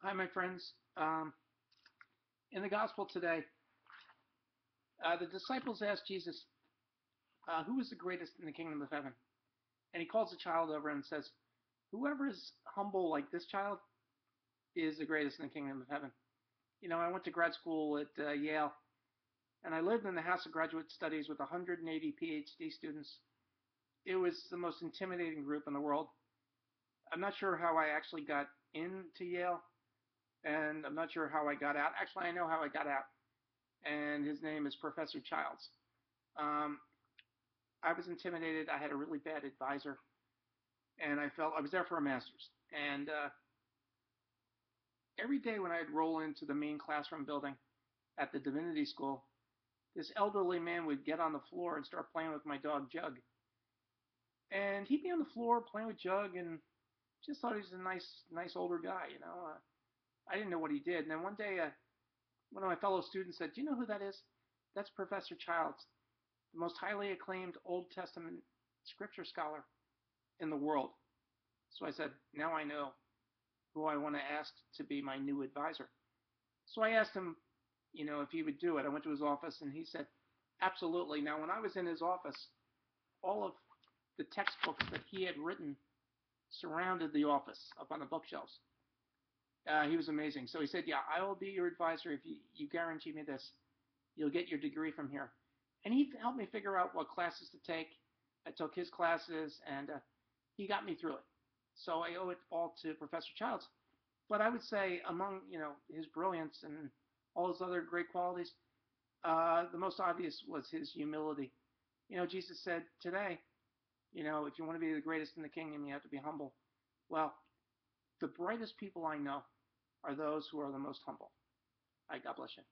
Hi, my friends. In the gospel today, the disciples asked Jesus, who is the greatest in the kingdom of heaven? And he calls the child over and says, whoever is humble like this child is the greatest in the kingdom of heaven. You know, I went to grad school at Yale, and I lived in the House of Graduate Studies with 180 PhD students. It was the most intimidating group in the world. I'm not sure how I actually got into Yale, and I'm not sure how I got out. Actually, I know how I got out, and his name is Professor Childs. Um, I was intimidated. I had a really bad advisor, and I felt I was there for a master's. And every day when I'd roll into the main classroom building at the divinity school, this elderly man would get on the floor and start playing with my dog Jug. And he'd be on the floor playing with Jug, and just thought he was a nice older guy. I didn't know what he did. And then one day, one of my fellow students said, "Do you know who that is? That's Professor Childs, the most highly acclaimed Old Testament scripture scholar in the world." So I said, now I know who I want to ask to be my new advisor. So I asked him, if he would do it. I went to his office and he said, absolutely. Now, when I was in his office, all of the textbooks that he had written surrounded the office up on the bookshelves. He was amazing. So he said, yeah, I will be your advisor if you guarantee me this. You'll get your degree from here. And he helped me figure out what classes to take. I took his classes, and he got me through it. So I owe it all to Professor Childs. But I would say among his brilliance and all his other great qualities, the most obvious was his humility. Jesus said today, if you want to be the greatest in the kingdom, you have to be humble. Well, the brightest people I know are those who are the most humble. God bless you.